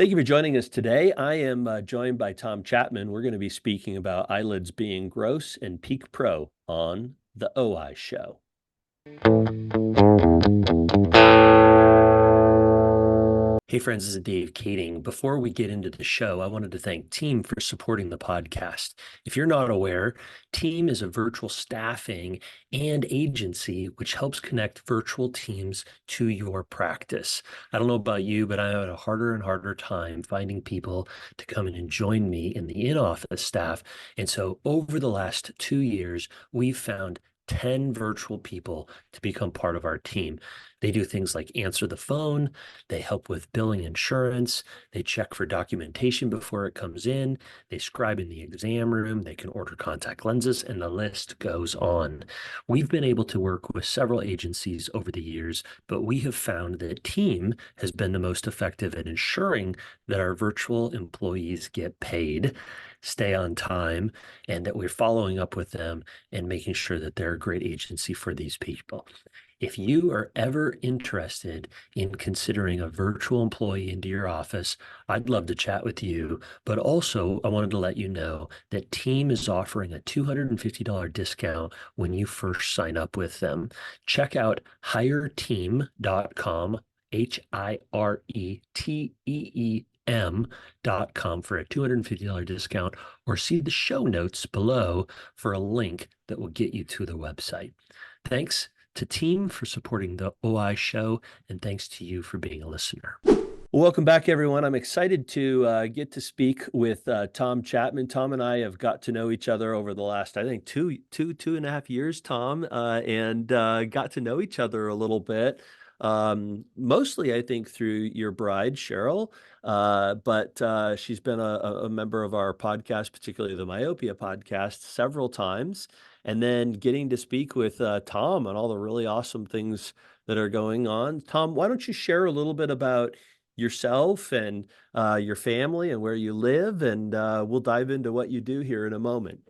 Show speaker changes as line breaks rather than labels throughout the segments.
Thank you for joining us today. I am joined by Tom Chapman. We're going to be speaking about eyelids being gross and peak pro on the OI show. Hey friends, this is Dave Kading. Before we get into the show, I wanted to thank Team for supporting the podcast. If you're not aware, Team is a virtual staffing and agency which helps connect virtual teams to your practice. I don't know about you, but I had a harder and harder time finding people to come in and join me in the in-office staff. And so over the last 2 years, we've found 10 virtual people to become part of our team. They do things like answer the phone, they help with billing insurance, they check for documentation before it comes in, they scribe in the exam room, they can order contact lenses, and the list goes on. We've been able to work with several agencies over the years, but we have found that Team has been the most effective at ensuring that our virtual employees get paid, stay on time, and that we're following up with them and making sure that they're a great agency for these people. If you are ever interested in considering a virtual employee into your office, I'd love to chat with you. But also, I wanted to let you know that Team is offering a $250 discount when you first sign up with them. Check out hireteam.com, hireteem.com for a $250 discount, or see the show notes below for a link that will get you to the website. Thanks to Team for supporting the OI show, and thanks to you for being a listener. Welcome back, everyone. I'm excited to get to speak with Tom Chapman. Tom and I have got to know each other over the last, I think, two and a half years, Tom, and got to know each other a little bit. Mostly, I think, through your bride, Cheryl, but she's been a member of our podcast, particularly the Myopia podcast, several times. And then getting to speak with Tom on all the really awesome things that are going on. Tom, why don't you share a little bit about yourself and your family and where you live, and we'll dive into what you do here in a moment.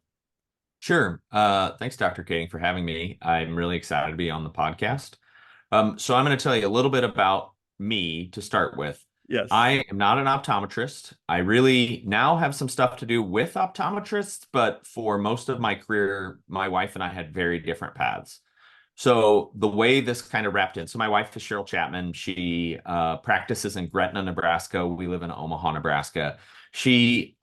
Sure. Thanks, Dr. Kading, for having me. I'm really excited to be on the podcast. So I'm going to tell you a little bit about me to start with.
Yes.
I am not an optometrist. I really now have some stuff to do with optometrists, but for most of my career, my wife and I had very different paths. So the way this kind of wrapped in, so my wife is Cheryl Chapman. She practices in Gretna, Nebraska. We live in Omaha, Nebraska. She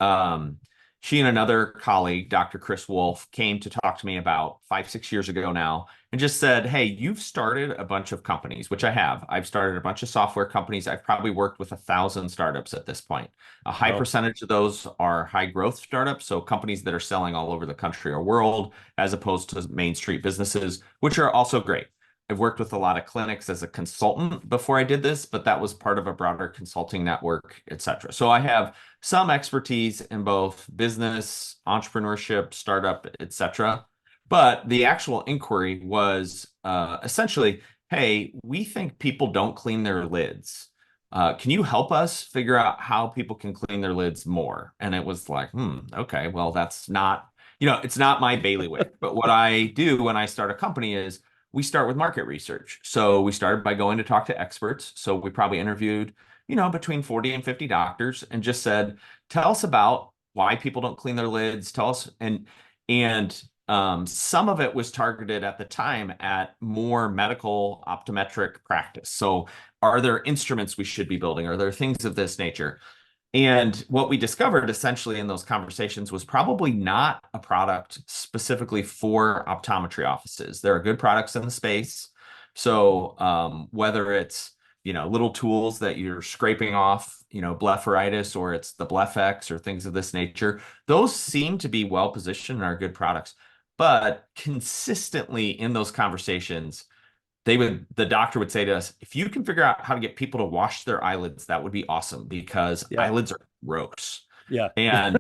she and another colleague, Dr. Chris Wolf, came to talk to me about 5, 6 years ago now and just said, hey, you've started a bunch of companies, which I have. I've started a bunch of software companies. I've probably worked with 1,000 startups at this point. A high
Oh,
percentage of those are high growth startups, so companies that are selling all over the country or world, as opposed to Main Street businesses, which are also great. I've worked with a lot of clinics as a consultant before I did this, but that was part of a broader consulting network, et cetera. So I have some expertise in both business, entrepreneurship, startup, et cetera. But the actual inquiry was essentially, hey, we think people don't clean their lids. Can you help us figure out how people can clean their lids more? And it was like, okay, well, that's not, it's not my bailiwick. But what I do when I start a company is we start with market research. So we started by going to talk to experts. So we probably interviewed, between 40 and 50 doctors and just said, tell us about why people don't clean their lids. Tell us. And some of it was targeted at the time at more medical optometric practice. So are there instruments we should be building? Are there things of this nature? And what we discovered essentially in those conversations was probably not a product specifically for optometry offices. There are good products in the space. So whether it's, little tools that you're scraping off, blepharitis, or it's the BlephX or things of this nature, those seem to be well positioned and are good products. But consistently in those conversations, the doctor would say to us, if you can figure out how to get people to wash their eyelids, that would be awesome because
yeah,
eyelids are gross.
yeah.
And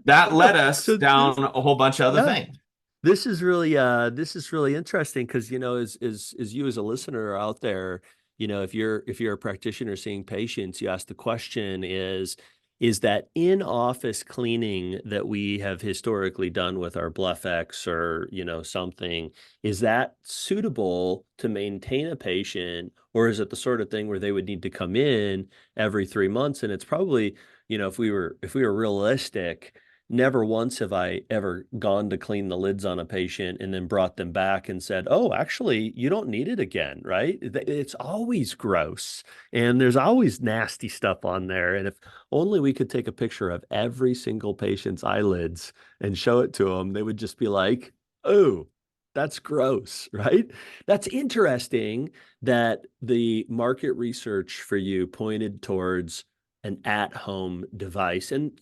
that led us
So
down
this,
a whole bunch of other
yeah,
things.
this is really interesting because as you as a listener are out there, if you're a practitioner seeing patients, you ask the question is, is that in-office cleaning that we have historically done with our BluffX or, something, is that suitable to maintain a patient, or is it the sort of thing where they would need to come in every 3 months? And it's probably, if we were realistic, never once have I ever gone to clean the lids on a patient and then brought them back and said, "Oh, actually, you don't need it again," right? It's always gross and there's always nasty stuff on there. And if only we could take a picture of every single patient's eyelids and show it to them, they would just be like, "Oh, that's gross," right? That's interesting that the market research for you pointed towards an at-home device. And,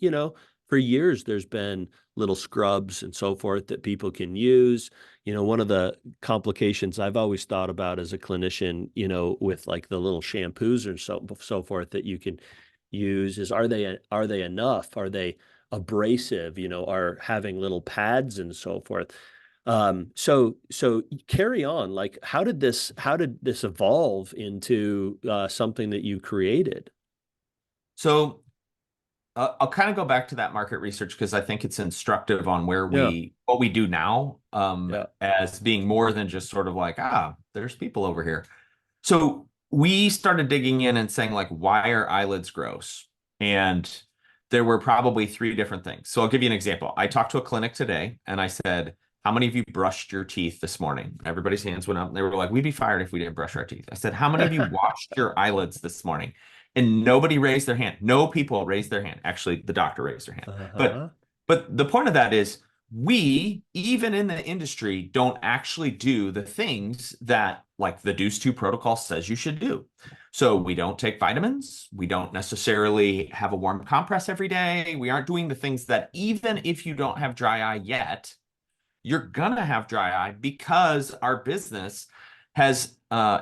for years, there's been little scrubs and so forth that people can use. One of the complications I've always thought about as a clinician, with like the little shampoos and so forth that you can use is, are they enough? Are they abrasive? Are having little pads and so forth. So carry on. Like, how did this evolve into something that you created?
So I'll kind of go back to that market research because I think it's instructive on
Yeah,
what we do now,
yeah,
as being more than just sort of like, there's people over here. So we started digging in and saying, like, why are eyelids gross? And there were probably three different things. So I'll give you an example. I talked to a clinic today and I said, how many of you brushed your teeth this morning? Everybody's hands went up. They were like, we'd be fired if we didn't brush our teeth. I said, how many of you washed your eyelids this morning? And nobody raised their hand. No people raised their hand. Actually, the doctor raised their hand. But
uh-huh.
but the point of that is we, even in the industry, don't actually do the things that like the Deuce 2 protocol says you should do. So we don't take vitamins. We don't necessarily have a warm compress every day. We aren't doing the things that even if you don't have dry eye yet, you're gonna have dry eye because our business has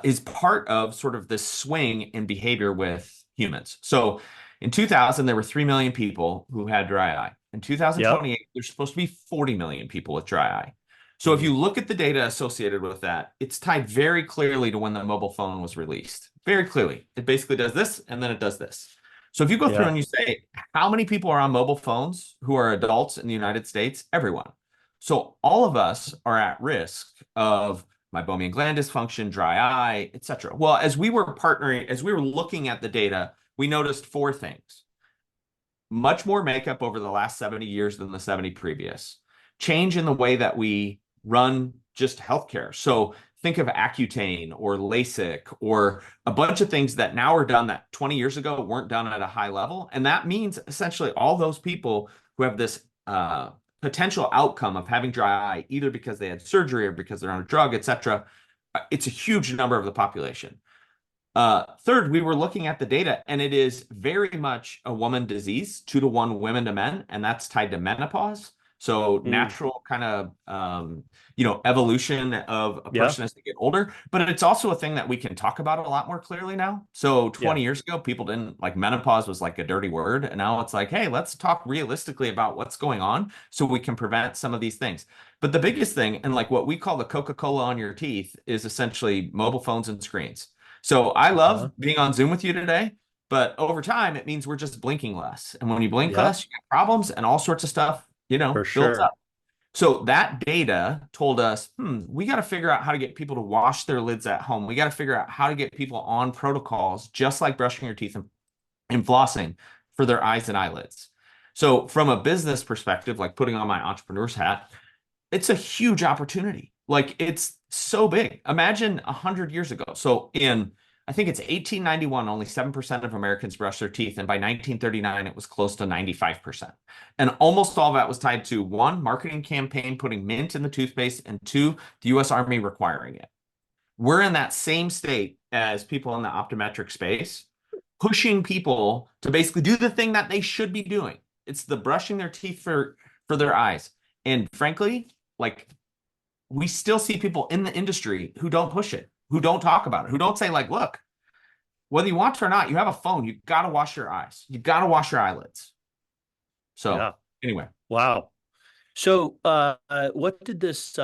is part of sort of this swing in behavior with humans. So in 2000, there were 3 million people who had dry eye. In
Yep.
2028, there's supposed to be 40 million people with dry eye. So if
Mm.
you look at the data associated with that, it's tied very clearly to when the mobile phone was released. Very clearly. It basically does this and then it does this. So if you go through
Yeah.
and you say, how many people are on mobile phones who are adults in the United States? Everyone. So all of us are at risk of meibomian gland dysfunction, dry eye, etc. Well, as we were looking at the data, we noticed four things. Much more makeup over the last 70 years than the 70 previous. Change in the way that we run just healthcare. So think of Accutane or LASIK or a bunch of things that now are done that 20 years ago weren't done at a high level. And that means essentially all those people who have this potential outcome of having dry eye, either because they had surgery or because they're on a drug, etc., it's a huge number of the population. Third, we were looking at the data, and it is very much a woman disease, 2 to 1 women to men, and that's tied to menopause. So
Mm.
natural kind of evolution of a
Yeah.
person as they get older, but it's also a thing that we can talk about a lot more clearly now. So
Yeah.
20 years ago, people didn't like menopause was like a dirty word, and now it's like, hey, let's talk realistically about what's going on so we can prevent some of these things. But the biggest thing, and like what we call the Coca-Cola on your teeth, is essentially mobile phones and screens. So I love
Uh-huh.
being on Zoom with you today, but over time, it means we're just blinking less. And when you blink
Yep.
less, you get problems and all sorts of stuff,
For
builds
sure.
up. So that data told us, we got to figure out how to get people to wash their lids at home. We got to figure out how to get people on protocols, just like brushing your teeth and flossing for their eyes and eyelids. So from a business perspective, like putting on my entrepreneur's hat, it's a huge opportunity. Like it's so big. Imagine 100 years ago. So in I think it's 1891, only 7% of Americans brushed their teeth. And by 1939, it was close to 95%. And almost all of that was tied to one, marketing campaign putting mint in the toothpaste, and two, the US Army requiring it. We're in that same state as people in the optometric space, pushing people to basically do the thing that they should be doing. It's the brushing their teeth for their eyes. And frankly, like we still see people in the industry who don't push it, who don't talk about it, who don't say like, look, whether you want to or not, you have a phone, you got to wash your eyes. You got to wash your eyelids. So
Yeah.
anyway,
Wow. So, what did this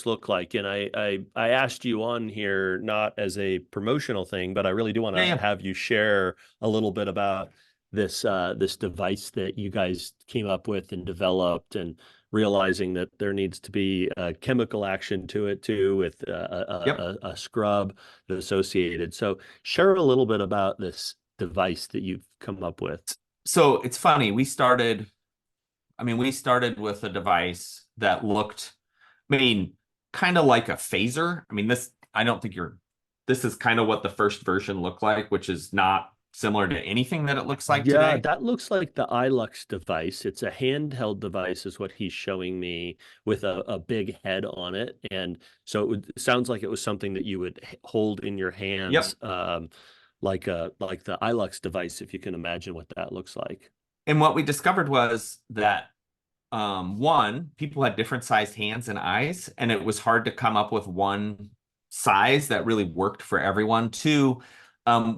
look like? And I asked you on here not as a promotional thing, but I really do want
yeah,
to
yeah.
have you share a little bit about this device that you guys came up with and developed, and realizing that there needs to be a chemical action to it too, with
Yep.
a scrub associated. So share a little bit about this device that you've come up with.
So it's funny. We started with a device that looked, I mean, kind of like a phaser. I don't think this is kind of what the first version looked like, which is not similar to anything that it looks like
Yeah,
today.
that looks like the Eyelux device. It's a handheld device, is what he's showing me, with a big head on it. And so it sounds like it was something that you would hold in your
Yep.
hands, like the Eyelux device, if you can imagine what that looks like.
And what we discovered was that one, people had different sized hands and eyes, and it was hard to come up with one size that really worked for everyone. Two,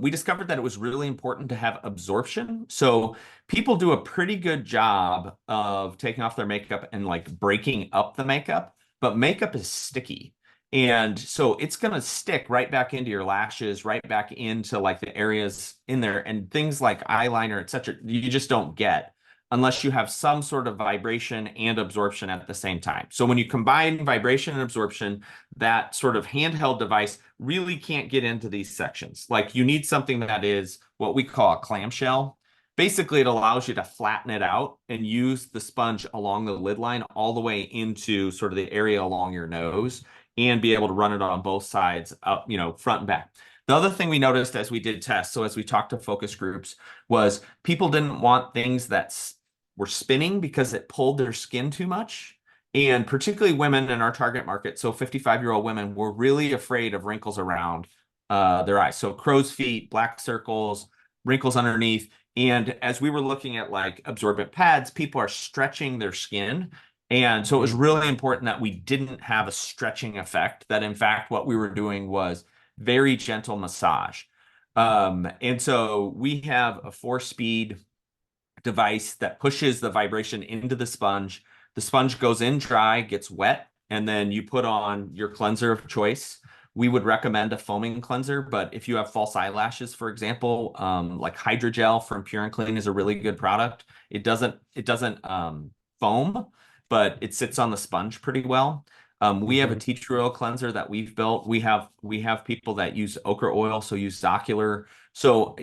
we discovered that it was really important to have absorption. So people do a pretty good job of taking off their makeup and like breaking up the makeup, but makeup is sticky. And so it's going to stick right back into your lashes, right back into like the areas in there, and things like eyeliner, etc. You just don't get unless you have some sort of vibration and absorption at the same time. So when you combine vibration and absorption, that sort of handheld device really can't get into these sections. Like you need something that is what we call a clamshell. Basically, it allows you to flatten it out and use the sponge along the lid line all the way into sort of the area along your nose, and be able to run it on both sides, up, front and back. The other thing we noticed as we did tests, so as we talked to focus groups, was people didn't want things that were spinning because it pulled their skin too much. And particularly women in our target market, so 55-year-old women, were really afraid of wrinkles around their eyes. So crow's feet, black circles, wrinkles underneath. And as we were looking at like absorbent pads, people are stretching their skin. And so it was
Mhm.
really important that we didn't have a stretching effect, that in fact, what we were doing was very gentle massage. And so we have a 4-speed device that pushes the vibration into the sponge. The sponge goes in dry, gets wet, and then you put on your cleanser of choice. We would recommend a foaming cleanser, but if you have false eyelashes, for example, like hydrogel from Pure and Clean is a really good product. It doesn't foam, but it sits on the sponge pretty well. We have a
Mhm.
tea tree oil cleanser that we've built. We have people that use okra oil, so use Zocular. So,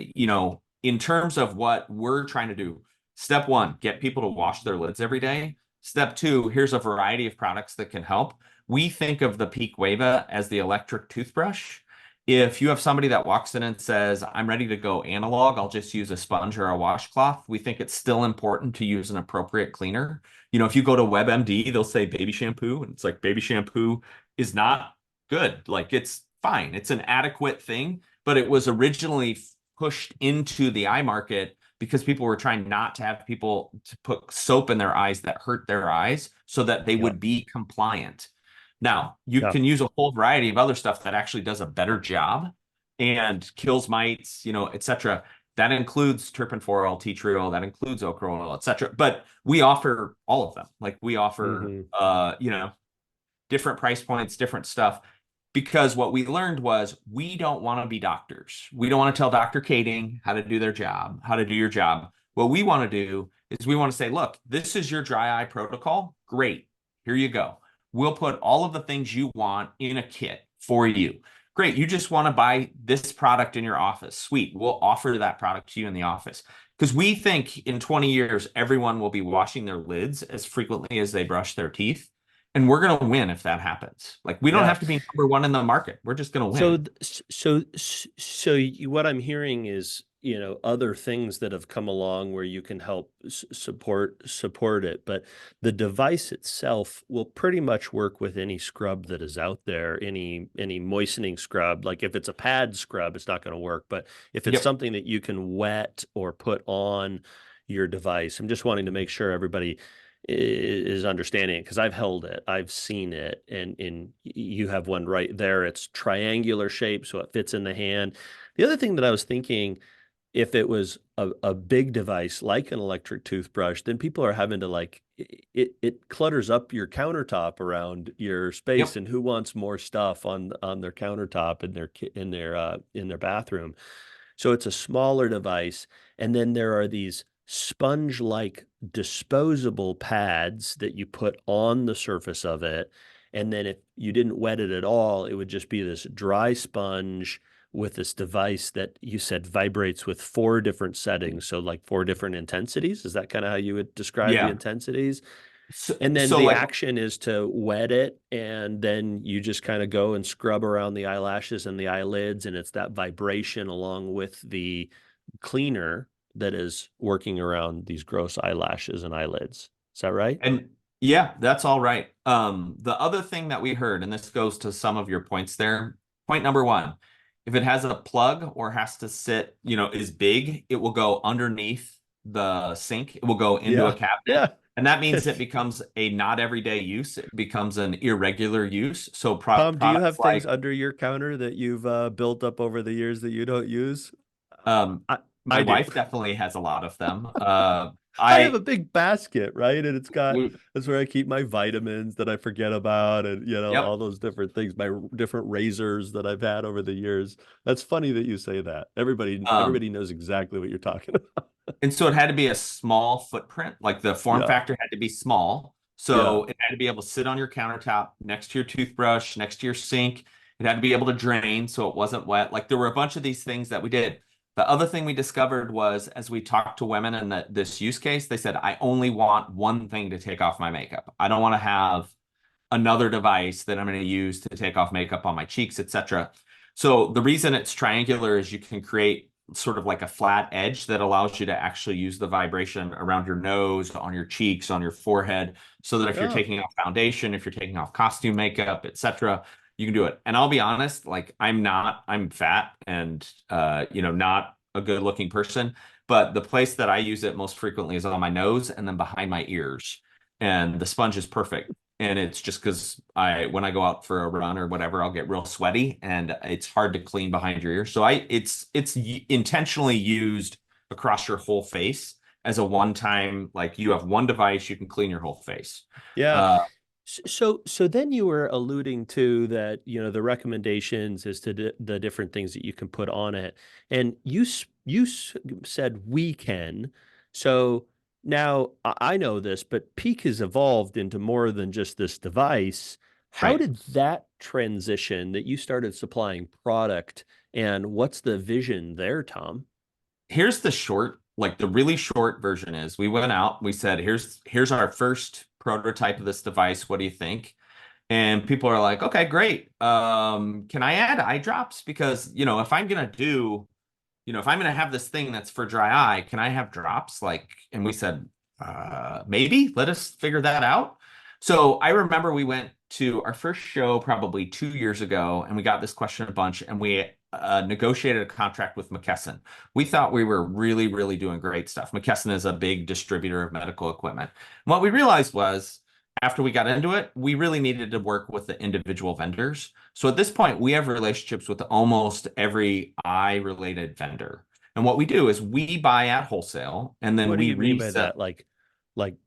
in terms of what we're trying to do, step one, get people to wash their lids every day. Step two, here's a variety of products that can help. We think of the Peak Wava as the electric toothbrush. If you have somebody that walks in and says, I'm ready to go analog, I'll just use a sponge or a washcloth, we think it's still important to use an appropriate cleaner. If you go to WebMD, they'll say baby shampoo, and it's like baby shampoo is not good. Like it's fine. It's an adequate thing, but it was originally pushed into the eye market because people were trying not to have people to put soap in their eyes that hurt their eyes so that they
Yeah.
would be compliant. Now, you
Yeah.
can use a whole variety of other stuff that actually does a better job and kills mites, etc. That includes terpentforol, tea tree oil, that includes okra oil, etc. But we offer all of them. Like we offer,
Hmm.
different price points, different stuff. Because what we learned was we don't want to be doctors. We don't want to tell Dr. Kading how to do their job, how to do your job. What we want to do is we want to say, look, this is your dry eye protocol. Great. Here you go. We'll put all of the things you want in a kit for you. Great. You just want to buy this product in your office. Sweet. We'll offer that product to you in the office. Because we think in 20 years, everyone will be washing their lids as frequently as they brush their teeth. And we're going to win if that happens. Like we don't
Yeah.
have to be number one in the market. We're just going to
So,
win.
what I'm hearing is, other things that have come along where you can help support it, but the device itself will pretty much work with any scrub that is out there, any moistening scrub. Like if it's a pad scrub, it's not going to work, but if it's
Yep.
something that you can wet or put on your device, I'm just wanting to make sure everybody is understanding it, because I've held it, I've seen it, and you have one right there. It's triangular shape, so it fits in the hand. The other thing that I was thinking, if it was a big device like an electric toothbrush, then people are having to like it clutters up your countertop around your space,
Yep.
and who wants more stuff on their countertop in their bathroom? So it's a smaller device. And then there are these sponge-like disposable pads that you put on the surface of it. And then if you didn't wet it at all, it would just be this dry sponge with this device that you said vibrates with four different settings. So like four different intensities. Is that kind of how you would describe the
Yeah.
intensities?
So,
And then
so
the
like
action is to wet it, and then you just kind of go and scrub around the eyelashes and the eyelids, and it's that vibration along with the cleaner that is working around these gross eyelashes and eyelids. Is that right?
And yeah, that's all right. The other thing that we heard, and this goes to some of your points there. Point number one, if it has a plug or has to sit, is big, it will go underneath the sink. It will go into a
Yeah.
cabinet.
Yeah.
And that means it becomes a not everyday use. It becomes an irregular use. So
Tom, do you
products
have things
like
under your counter that you've built up over the years that you don't use? I
my
I do.
wife definitely has a lot of them.
I have a
I
big basket, right? And it's got
we,
that's where I keep my vitamins that I forget about, and all
yep.
those different things, my different razors that I've had over the years. That's funny that you say that.
Um,
Everybody knows exactly what you're talking about.
And so it had to be a small footprint, like the form
Yeah.
factor had to be small.
Yeah.
So it had to be able to sit on your countertop next to your toothbrush, next to your sink. It had to be able to drain so it wasn't wet. Like there were a bunch of these things that we did. The other thing we discovered was as we talked to women in this use case, they said, I only want one thing to take off my makeup. I don't want to have another device that I'm going to use to take off makeup on my cheeks, etc. So the reason it's triangular is you can create sort of like a flat edge that allows you to actually use the vibration around your nose, on your cheeks, on your forehead, so that if you're
Oh,
taking off foundation, if you're taking off costume makeup, etc., you can do it. And I'll be honest, like I'm fat and not a good looking person, but the place that I use it most frequently is on my nose and then behind my ears. And the sponge is perfect. And it's just because when I go out for a run or whatever, I'll get real sweaty and it's hard to clean behind your ears. So it's intentionally used across your whole face as a one-time, like you have one device, you can clean your whole face.
yeah.
Uh,
So then you were alluding to that, the recommendations as to the different things that you can put on it. And said we can. So now I know this, but Peak has evolved into more than just this device. How
right.
did that transition that you started supplying product, and what's the vision there, Tom?
Here's the really short version is we went out, we said, here's our first prototype of this device. What do you think? And people are like, okay, great. Can I add eye drops? Because, if I'm gonna have this thing that's for dry eye, can I have drops? Like, and we said, maybe let us figure that out. So I remember we went to our first show probably 2 years ago, and we got this question a bunch, and we negotiated a contract with McKesson. We thought we were really, really doing great stuff. McKesson is a big distributor of medical equipment. And what we realized was after we got into it, we really needed to work with the individual vendors. So at this point, we have relationships with almost every eye related vendor. And what we do is we buy at wholesale and then
What do
we
you mean by
resell.
that? Like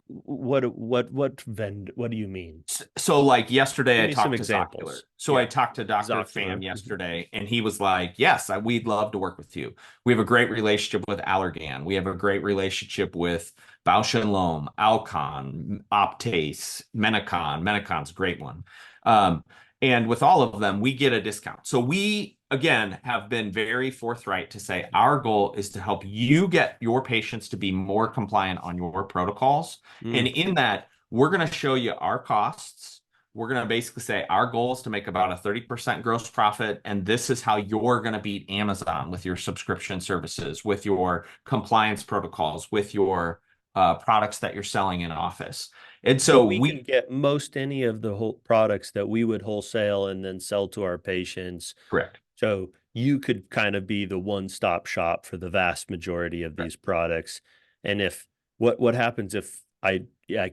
what do you mean?
So like yesterday
Give
I
me some
talked to Zocular.
examples.
So I
Yeah.
talked to Dr. Pham
Zocular.
yesterday and he was like, yes, we'd love to work with you. We have a great relationship with Allergan. We have a great relationship with Bausch and Lomb, Alcon, Optase, Menacon. Menacon's a great one. Um, and with all of them, we get a discount. So we, again, have been very forthright to say our goal is to help you get your patients to be more compliant on your protocols. And
Mm.
in that, we're going to show you our costs. We're going to basically say our goal is to make about a 30% gross profit. And this is how you're going to beat Amazon with your subscription services, with your compliance protocols, with your products that you're selling in office. And
So
so
we can
we,
get most any of the whole products that we would wholesale and then sell to our patients.
correct.
So you could kind of be the one-stop shop for the vast majority of
Correct.
these products. And if what happens if I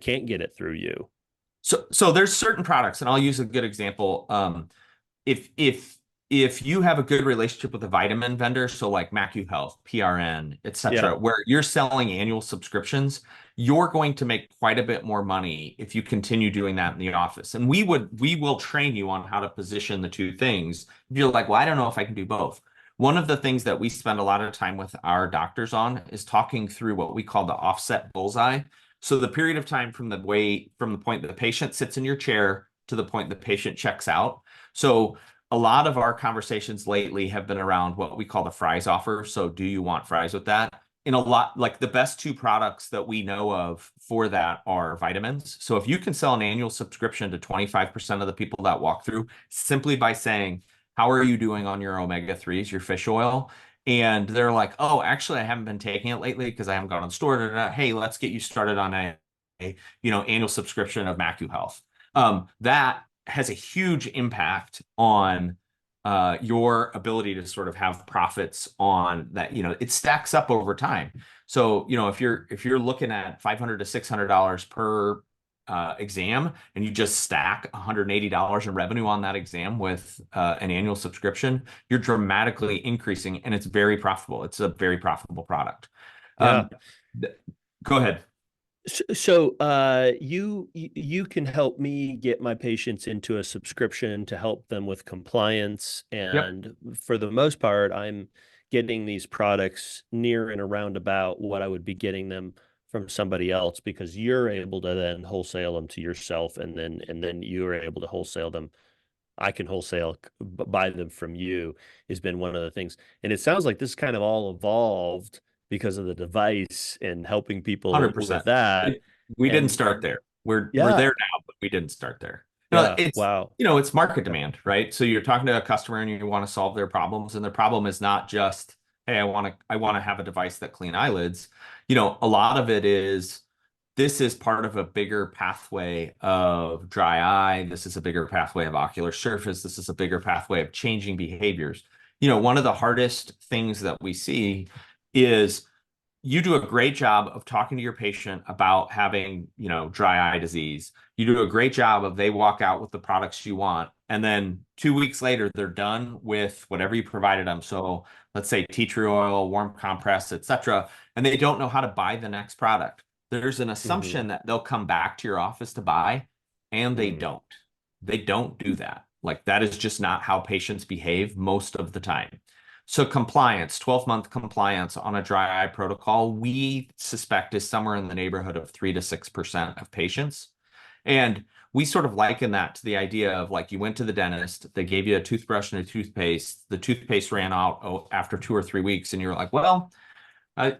can't get it through you?
So there's certain products, and I'll use a good example. If you have a good relationship with a vitamin vendor, so like MacuHealth, PRN,
Yeah.
etc., where you're selling annual subscriptions, you're going to make quite a bit more money if you continue doing that in the office. And we will train you on how to position the two things. If you're like, well, I don't know if I can do both. One of the things that we spend a lot of time with our doctors on is talking through what we call the offset bullseye. So the period of time from the point that the patient sits in your chair to the point the patient checks out. So a lot of our conversations lately have been around what we call the fries offer. So do you want fries with that? In a lot, like the best two products that we know of for that are vitamins. So if you can sell an annual subscription to 25% of the people that walk through simply by saying, how are you doing on your omega-3s, your fish oil? And they're like, oh, actually, I haven't been taking it lately because I haven't gone on store. Da, da, da. Hey, let's get you started on a annual subscription of MacuHealth. That has a huge impact on your ability to sort of have profits on that. It stacks up over time. So, if you're looking at $500 to $600 per exam, and you just stack $180 in revenue on that exam with an annual subscription, you're dramatically increasing, and it's very profitable. It's a very profitable product.
Yeah.
Um, Go ahead.
So you can help me get my patients into a subscription to help them with compliance,
Yep.
and for the most part, I'm getting these products near and around about what I would be getting them from somebody else because you're able to then wholesale them to yourself, and then you're able to wholesale them. I can wholesale buy them from you has been one of the things. And it sounds like this kind of all evolved because of the device and helping people with
100%.
that.
We didn't
And
start there. We're
yeah,
there now, but we didn't start there.
yeah,
It's
wow.
it's market demand, right? So you're talking to a customer and you want to solve their problems, and their problem is not just, hey, I want to have a device that clean eyelids. A lot of it is this is part of a bigger pathway of dry eye. This is a bigger pathway of ocular surface. This is a bigger pathway of changing behaviors. One of the hardest things that we see is you do a great job of talking to your patient about having, dry eye disease. You do a great job of they walk out with the products you want. And then 2 weeks later, they're done with whatever you provided them. So let's say tea tree oil, warm compress, etc. And they don't know how to buy the next product. There's an
Hmm.
assumption that they'll come back to your office to buy, and they
Hmm.
don't. They don't do that. Like that is just not how patients behave most of the time. So compliance, 12-month compliance on a dry eye protocol, we suspect is somewhere in the neighborhood of 3 to 6% of patients. And we sort of liken that to the idea of like you went to the dentist, they gave you a toothbrush and a toothpaste, the toothpaste ran out after 2 or 3 weeks, and you're like, well, I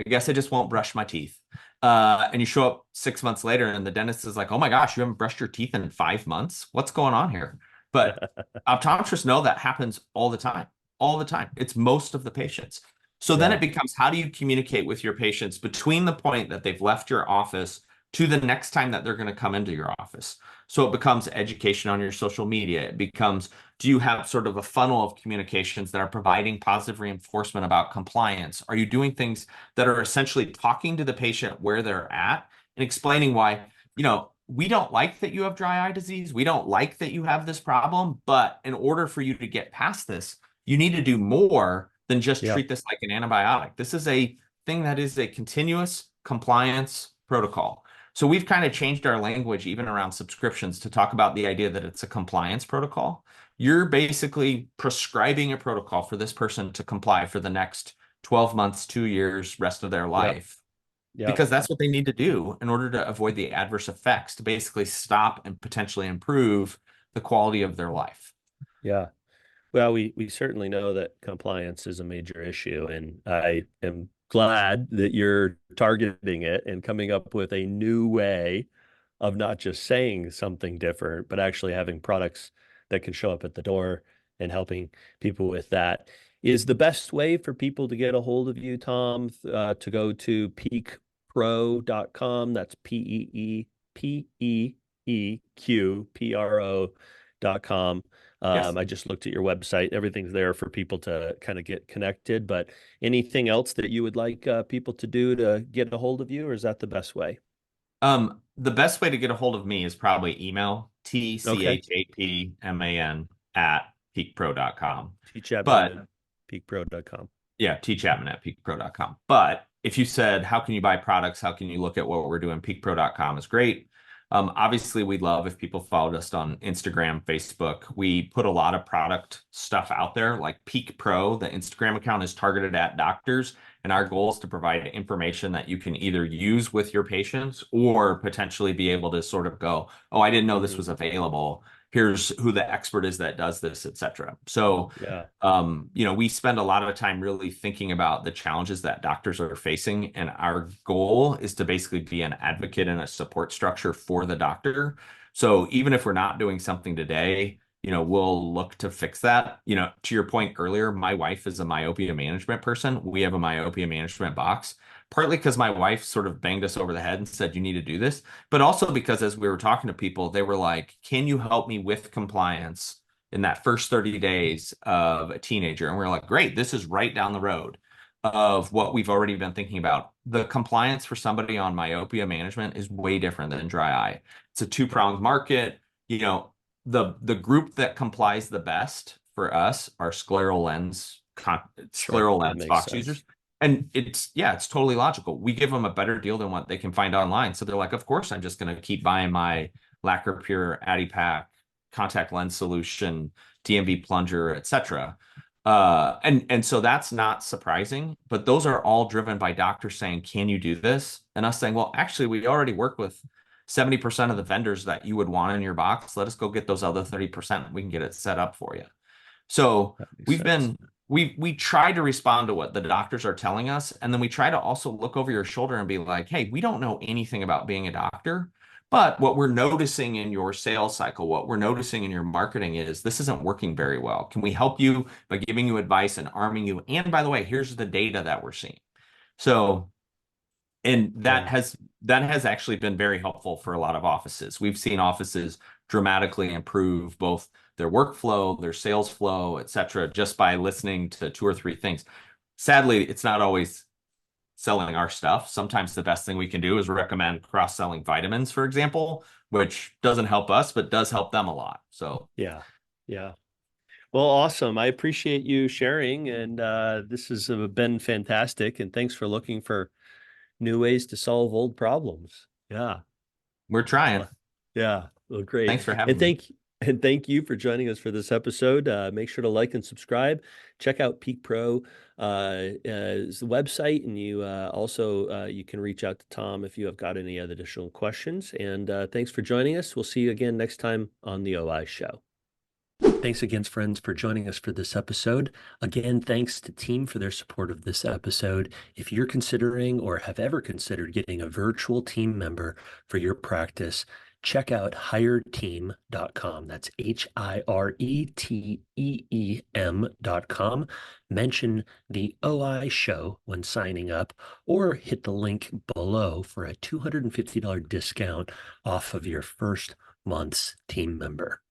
guess I just won't brush my teeth. And you show up 6 months later, and the dentist is like, oh my gosh, you haven't brushed your teeth in 5 months? What's going on here? But optometrists know that happens all the time, all the time. It's most of the patients. So then it
Yeah,
becomes how do you communicate with your patients between the point that they've left your office to the next time that they're going to come into your office? So it becomes education on your social media. It becomes, do you have sort of a funnel of communications that are providing positive reinforcement about compliance? Are you doing things that are essentially talking to the patient where they're at and explaining why, we don't like that you have dry eye disease. We don't like that you have this problem. But in order for you to get past this, you need to do more than just
yeah,
treat this like an antibiotic. This is a thing that is a continuous compliance protocol. So we've kind of changed our language even around subscriptions to talk about the idea that it's a compliance protocol. You're basically prescribing a protocol for this person to comply for the next 12 months, 2 years, rest of their
yeah,
life,
yeah,
because that's what they need to do in order to avoid the adverse effects, to basically stop and potentially improve the quality of their life.
yeah. Well, we certainly know that compliance is a major issue, and I am glad that you're targeting it and coming up with a new way of not just saying something different, but actually having products that can show up at the door and helping people with that. Is the best way for people to get a hold of you, Tom, to go to peakpro.com? That's peeqpro.com.
Yes.
I just looked at your website. Everything's there for people to kind of get connected. But anything else that you would like people to do to get a hold of you, or is that the best way?
The best way to get a hold of me is probably email
Okay.
tchapman at peakpro.com.
T Chapman
But
at peakpro.com.
yeah, tchapman at peakpro.com. But if you said, how can you buy products? How can you look at what we're doing? Peakpro.com is great. Obviously, we'd love if people followed us on Instagram, Facebook. We put a lot of product stuff out there, like Peak Pro. The Instagram account is targeted at doctors, and our goal is to provide information that you can either use with your patients or potentially be able to sort of go, oh, I didn't know this
Mhm.
was available. Here's who the expert is that does this, et cetera. So,
Yeah,
we spend a lot of time really thinking about the challenges that doctors are facing. And our goal is to basically be an advocate and a support structure for the doctor. So even if we're not doing something today, we'll look to fix that. To your point earlier, my wife is a myopia management person. We have a myopia management box, partly because my wife sort of banged us over the head and said, you need to do this, but also because as we were talking to people, they were like, can you help me with compliance in that first 30 days of a teenager? And we're like, great, this is right down the road of what we've already been thinking about. The compliance for somebody on myopia management is way different than dry eye. It's a
yeah,
two-pronged market. The group that complies the best for us are
sure.
scleral
That
lens
makes
box
sense.
users. And it's totally logical. We give them a better deal than what they can find online. So they're like, of course, I'm just going to keep buying my Lacquer Pure Addipac contact lens solution, DMV plunger, etc. And so that's not surprising, but those are all driven by doctors saying, can you do this? And us saying, well, actually, we already work with 70% of the vendors that you would want in your box. Let us go get those other 30%. We can get it set up for you. So
That makes
we've
sense.
been we try to respond to what the doctors are telling us, and then we try to also look over your shoulder and be like, hey, we don't know anything about being a doctor, but what we're noticing in your sales cycle, what we're noticing in your marketing is this isn't working very well. Can we help you by giving you advice and arming you? And by the way, here's the data that we're seeing. So and that
Yeah.
has actually been very helpful for a lot of offices. We've seen offices dramatically improve both their workflow, their sales flow, et cetera, just by listening to two or three things. Sadly, it's not always selling our stuff. Sometimes the best thing we can do is recommend cross-selling vitamins, for example, which doesn't help us, but does help them a lot. So
Yeah. Yeah. Well, awesome. I appreciate you sharing, and this has been fantastic. And thanks for looking for new ways to solve old problems. Yeah.
we're trying.
Well, yeah. Well, great.
Thanks for having me.
And thank you for joining us for this episode. Make sure to like and subscribe. Check out Peak Pro is the website, and you can reach out to Tom if you have got any other additional questions. And thanks for joining us. We'll see you again next time on the OI Show. Thanks again, friends, for joining us for this episode. Again, thanks to Team for their support of this episode. If you're considering or have ever considered getting a virtual team member for your practice, check out hireteam.com. That's HIRETEEM.com. Mention the OI show when signing up, or hit the link below for a $250 discount off of your first month's team member.